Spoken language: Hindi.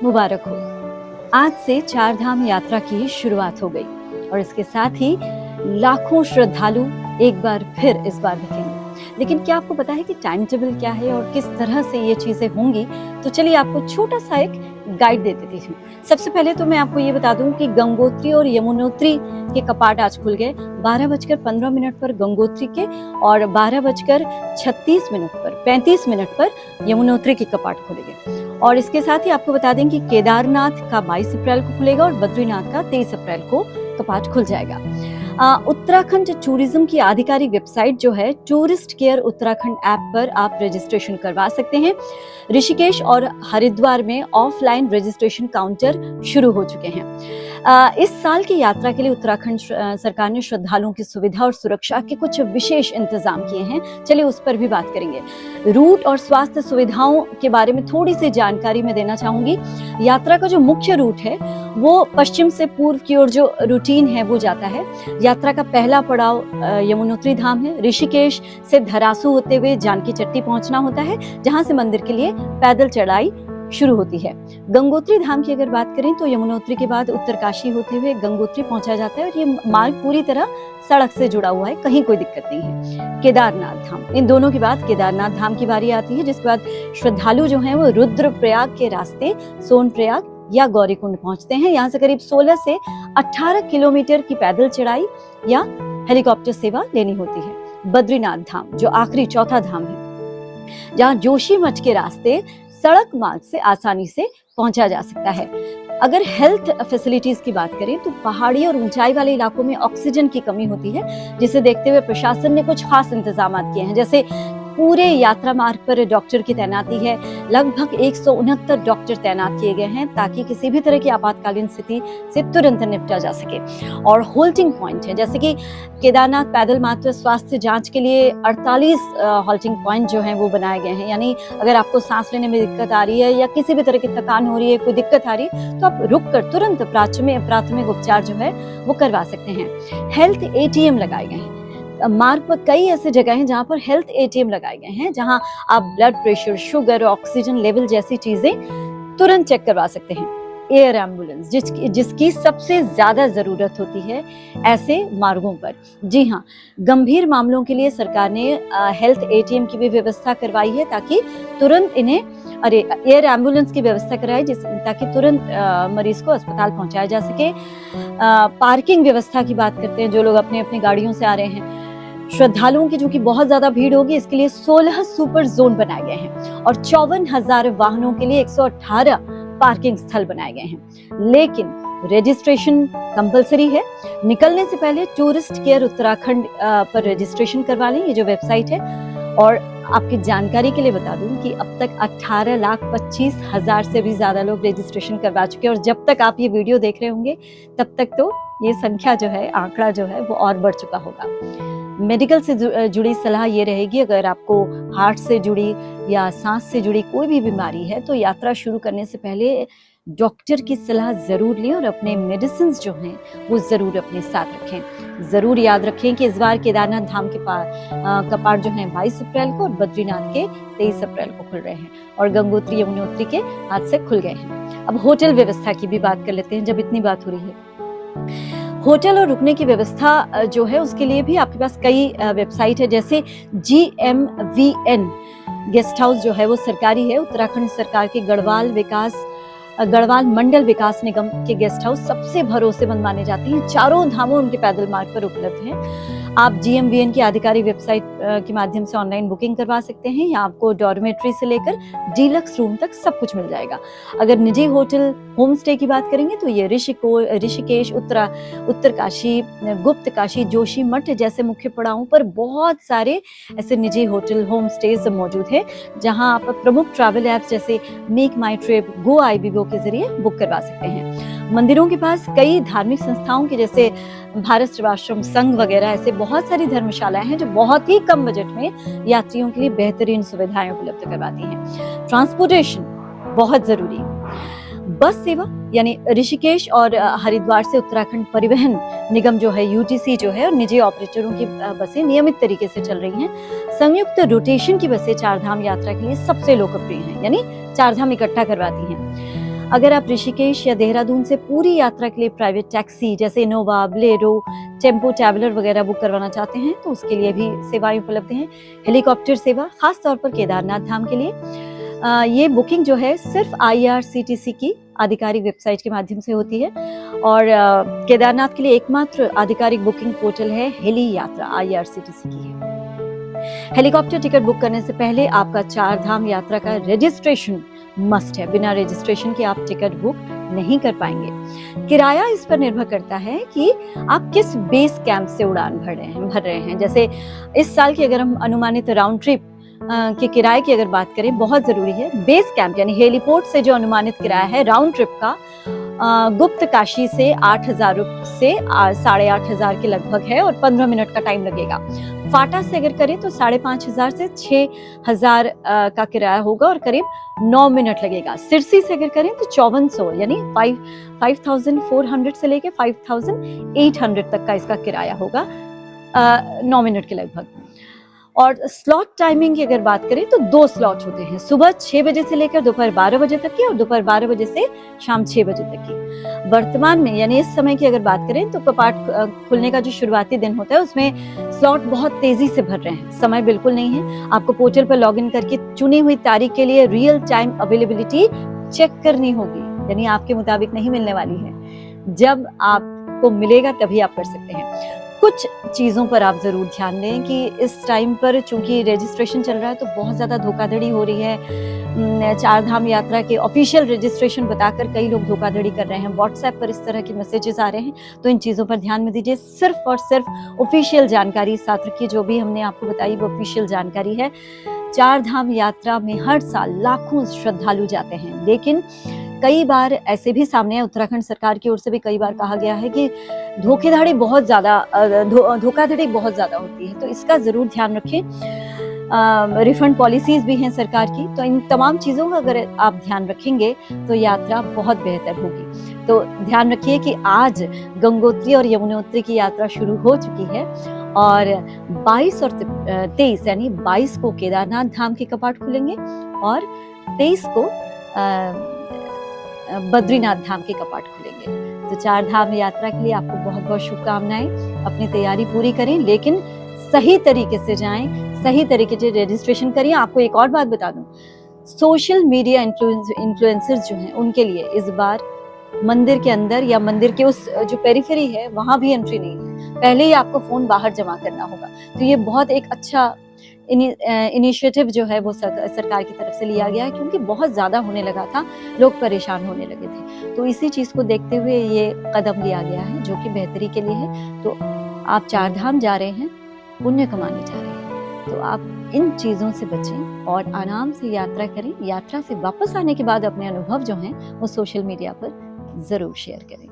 मुबारक हो। आज से चार धाम यात्रा की शुरुआत हो गई और इसके साथ ही लाखों श्रद्धालु एक बार फिर इस बार दिखेंगे। लेकिन क्या आपको पता है कि टाइम टेबल क्या है और किस तरह से ये चीजें होंगी? तो चलिए आपको छोटा सा एक गाइड दे देती हूँ। सबसे पहले तो मैं आपको ये बता दूं कि गंगोत्री और यमुनोत्री के कपाट आज खुल गए। 12:15 पर गंगोत्री के और 12:36 पर 35 पर यमुनोत्री के कपाट खुलेंगे। और इसके साथ ही आपको बता दें कि केदारनाथ का 22 अप्रैल को खुलेगा और बद्रीनाथ का 23 अप्रैल को कपाट खुल जाएगा। उत्तराखंड टूरिज्म की आधिकारिक वेबसाइट जो है टूरिस्ट केयर उत्तराखंड ऐप पर आप रजिस्ट्रेशन करवा सकते हैं। ऋषिकेश और हरिद्वार में ऑफलाइन रजिस्ट्रेशन काउंटर शुरू हो चुके हैं। इस साल की यात्रा के लिए उत्तराखंड सरकार ने श्रद्धालुओं की सुविधा और सुरक्षा के कुछ विशेष इंतजाम किए हैं। चलिए उस पर भी बात करेंगे। रूट और स्वास्थ्य सुविधाओं के बारे में थोड़ी सी जानकारी मैं देना चाहूंगी। यात्रा का जो मुख्य रूट है वो पश्चिम से पूर्व की ओर जो रूटीन है वो जाता है। यात्रा का पहला पड़ाव यमुनोत्री धाम है। ऋषिकेश से धरासू होते हुए जानकी चट्टी पहुंचना होता है, जहां से मंदिर के लिए पैदल चढ़ाई शुरू होती है। गंगोत्री धाम की अगर बात करें तो यमुनोत्री के बाद उत्तरकाशी होते हुए गंगोत्री पहुंचा जाता है और ये मार्ग पूरी तरह सड़क से जुड़ा हुआ है, कहीं कोई दिक्कत नहीं है। केदारनाथ धाम, इन दोनों के बाद केदारनाथ धाम की बारी आती है, जिसके बाद श्रद्धालु जो हैं वो रुद्रप्रयाग के रास्ते सोनप्रयाग या गौरीकुंड पहुंचते हैं। यहाँ से करीब 16 से 18 किलोमीटर की पैदल चढ़ाई या हेलीकॉप्टर सेवा लेनी होती है। बद्रीनाथ धाम जो आखिरी चौथा धाम है, जहाँ जोशीमठ के रास्ते सड़क मार्ग से आसानी से पहुंचा जा सकता है। अगर हेल्थ फैसिलिटीज की बात करें तो पहाड़ी और ऊंचाई वाले इलाकों में ऑक्सीजन की कमी होती है, जिसे देखते हुए प्रशासन ने कुछ खास इंतजाम किए हैं। जैसे पूरे यात्रा मार्ग पर डॉक्टर की तैनाती है। लगभग 169 डॉक्टर तैनात किए गए हैं ताकि किसी भी तरह की आपातकालीन स्थिति से तुरंत निपटा जा सके। और होल्टिंग पॉइंट है, जैसे कि केदारनाथ पैदल मार्ग पर स्वास्थ्य जांच के लिए 48 होल्टिंग पॉइंट जो हैं वो बनाए गए हैं। यानी अगर आपको सांस लेने में दिक्कत आ रही है या किसी भी तरह की थकान हो रही है, कोई दिक्कत आ रही है, तो आप रुक कर तुरंत प्राथमिक उपचार जो है वो करवा सकते हैं। हेल्थ ATM लगाए गए हैं। मार्ग पर कई ऐसे जगह हैं जहां पर हेल्थ ATM लगाए गए हैं, जहां आप blood pressure, sugar, oxygen level जैसी चीजें तुरंत चेक करवा सकते हैं। एयर एम्बुलेंस जिसकी सबसे ज्यादा जरूरत होती है ऐसे मार्गों पर। जी हाँ, गंभीर मामलों के लिए सरकार ने हेल्थ ATM की भी व्यवस्था करवाई है ताकि तुरंत एयर एम्बुलेंस की व्यवस्था कराई ताकि तुरंत मरीज को अस्पताल पहुंचाया जा सके। पार्किंग व्यवस्था की बात करते हैं, जो लोग अपनी अपनी गाड़ियों से आ रहे हैं, श्रद्धालुओं की जो कि बहुत ज्यादा भीड़ होगी, इसके लिए 16 सुपर जोन बनाए गए हैं और 54,000 वाहनों के लिए 118 पार्किंग स्थल बनाए गए हैं। लेकिन रजिस्ट्रेशन कंपलसरी है। निकलने से पहले टूरिस्ट केयर उत्तराखंड पर रजिस्ट्रेशन करवा लें, ये जो वेबसाइट है। और आपकी जानकारी के लिए बता दूं कि अब तक 18,25,000 से भी ज्यादा लोग रजिस्ट्रेशन करवा चुके हैं और जब तक आप ये वीडियो देख रहे होंगे तब तक तो ये संख्या जो है, आंकड़ा जो है वो और बढ़ चुका होगा। मेडिकल से जुड़ी सलाह ये रहेगी, अगर आपको हार्ट से जुड़ी या सांस से जुड़ी कोई भी बीमारी है तो यात्रा शुरू करने से पहले डॉक्टर की सलाह जरूर लें और अपने मेडिसिन जो हैं वो जरूर अपने साथ रखें। जरूर याद रखें कि इस बार केदारनाथ धाम के कपाट जो हैं 22 अप्रैल को और बद्रीनाथ के 23 अप्रैल को खुल रहे हैं और गंगोत्री यमुनोत्री के आज से खुल गए हैं। अब होटल व्यवस्था की भी बात कर लेते हैं, जब इतनी बात हो रही है। होटल और रुकने की व्यवस्था जो है उसके लिए भी आपके पास कई वेबसाइट है, जैसे GMVN गेस्ट हाउस जो है वो सरकारी है। उत्तराखंड सरकार के गढ़वाल मंडल विकास निगम के गेस्ट हाउस सबसे भरोसेमंद माने जाते हैं। चारों धामों उनके पैदल मार्ग पर उपलब्ध हैं। आप GMVN की आधिकारिक वेबसाइट के माध्यम से ऑनलाइन बुकिंग करवा सकते हैं। यहाँ आपको डॉर्मेट्री से लेकर डीलक्स रूम तक सब कुछ मिल जाएगा। अगर निजी होटल होम स्टे की बात करेंगे तो ये ऋषिकेश, उत्तरकाशी, गुप्त काशी, जोशीमठ जैसे मुख्य पड़ावों पर बहुत सारे ऐसे निजी होटल होम स्टेज मौजूद है, जहां आप प्रमुख ट्रैवल ऐप्स जैसे मेक माई ट्रिप, गो IBBO के जरिए बुक करवा सकते हैं। मंदिरों के पास कई धार्मिक संस्थाओं के जैसे भारत सेवाश्रम संघ वगैरह ऐसे बहुत सारी धर्मशालाएं हैं जो बहुत ही कम बजट में यात्रियों के लिए बेहतरीन सुविधाएं उपलब्ध करवाती हैं। ट्रांसपोर्टेशन बहुत जरूरी। बस सेवा यानी ऋषिकेश और हरिद्वार से उत्तराखंड परिवहन निगम जो है UTC जो है और निजी ऑपरेटरों की बसें नियमित तरीके से चल रही हैं। संयुक्त रोटेशन की बसें चार धाम यात्रा के लिए सबसे लोकप्रिय हैं, यानी चार धाम इकट्ठा करवाती हैं। अगर आप ऋषिकेश या देहरादून से पूरी यात्रा के लिए प्राइवेट टैक्सी जैसे इनोवा, बोलेरो, टेम्पो ट्रैवलर वगैरह बुक करवाना चाहते हैं तो उसके लिए भी सेवाएं उपलब्ध हैं। हेलीकॉप्टर सेवा खास तौर पर केदारनाथ धाम के लिए ये बुकिंग जो है सिर्फ IRCTC की आधिकारिक वेबसाइट के माध्यम से होती है और केदारनाथ के लिए एकमात्र आधिकारिक बुकिंग पोर्टल है हेली यात्रा, IRCTC की है। हेलीकॉप्टर टिकट बुक करने से पहले आपका 4 धाम यात्रा का रजिस्ट्रेशन मस्ट है। बिना रजिस्ट्रेशन के आप टिकट बुक नहीं कर पाएंगे। किराया इस पर निर्भर करता है कि आप किस बेस कैंप से उड़ान भर रहे हैं। जैसे इस साल की अगर हम अनुमानित राउंड ट्रिप के किराए की अगर बात करें, बहुत जरूरी है बेस कैंप यानी हेलीपोर्ट से जो अनुमानित किराया है राउंड ट्रिप का गुप्त काशी से 8,000 से 8,500 के लगभग है और 15 मिनट का टाइम लगेगा। फाटा से अगर करें तो 5,500 से 6,000 का किराया होगा और करीब 9 मिनट लगेगा। सिरसी से अगर करें तो 5400 यानी 5,400 से लेके 5,800 तक का इसका किराया होगा 9 मिनट के लगभग। और स्लॉट टाइमिंग की अगर बात करें तो 2 स्लॉट होते हैं, सुबह 6 बजे से लेकर दोपहर 12 बजे तक की और दोपहर 12 बजे से शाम 6 बजे तक की। वर्तमान में यानी इस समय की अगर बात करें तो कपाट खुलने का जो शुरुआती दिन होता है उसमें स्लॉट बहुत तेजी से भर रहे हैं, समय बिल्कुल नहीं है। आपको पोर्टल पर लॉगिन करके चुनी हुई तारीख के लिए रियल टाइम अवेलेबिलिटी चेक करनी होगी, यानी आपके मुताबिक नहीं मिलने वाली है। जब आपको मिलेगा तभी आप कर सकते हैं। कुछ चीजों पर आप जरूर ध्यान दें कि इस टाइम पर चूंकि रजिस्ट्रेशन चल रहा है तो बहुत ज्यादा धोखाधड़ी हो रही है। 4 धाम यात्रा के ऑफिशियल रजिस्ट्रेशन बताकर कई लोग धोखाधड़ी कर रहे हैं। व्हाट्सएप पर इस तरह के मैसेजेस आ रहे हैं, तो इन चीजों पर ध्यान में दीजिए। सिर्फ और सिर्फ ऑफिशियल जानकारी साथ रखिए। जो भी हमने आपको बताई वो ऑफिशियल जानकारी है। 4 धाम यात्रा में हर साल लाखों श्रद्धालु जाते हैं, लेकिन कई बार ऐसे भी सामने है, उत्तराखंड सरकार की ओर से भी कई बार कहा गया है कि धोखाधड़ी बहुत ज्यादा होती है, तो इसका जरूर ध्यान रखें। रिफंड पॉलिसीज भी हैं सरकार की, तो इन तमाम चीजों का अगर आप ध्यान रखेंगे तो यात्रा बहुत बेहतर होगी। तो ध्यान रखिए कि आज गंगोत्री और यमुनोत्री की यात्रा शुरू हो चुकी है और 22 और 23 यानी 22 को केदारनाथ धाम के कपाट खुलेंगे और 23 को बद्रीनाथ धाम के कपाट खुलेंगे। तो 4 धाम यात्रा के लिए आपको बहुत बहुत शुभकामनाएं। अपनी तैयारी पूरी करें, लेकिन सही तरीके से जाएं, सही तरीके से रजिस्ट्रेशन करिए। आपको एक और बात बता दूं, सोशल मीडिया इन्फ्लुएंसर्स जो हैं उनके लिए इस बार मंदिर के अंदर या मंदिर के उस जो पेरिफेरी है वहां भी एंट्री नहीं है। पहले ही आपको फोन बाहर जमा करना होगा। तो ये बहुत एक अच्छा इनिशिएटिव जो है वो सरकार की तरफ से लिया गया है, क्योंकि बहुत ज्यादा होने लगा था, लोग परेशान होने लगे थे। तो इसी चीज को देखते हुए ये कदम लिया गया है जो कि बेहतरी के लिए है। तो आप 4 धाम जा रहे हैं, पुण्य कमाने जा रहे हैं, तो आप इन चीजों से बचें और आराम से यात्रा करें। यात्रा से वापस आने के बाद अपने अनुभव जो हैं वो सोशल मीडिया पर जरूर शेयर करें।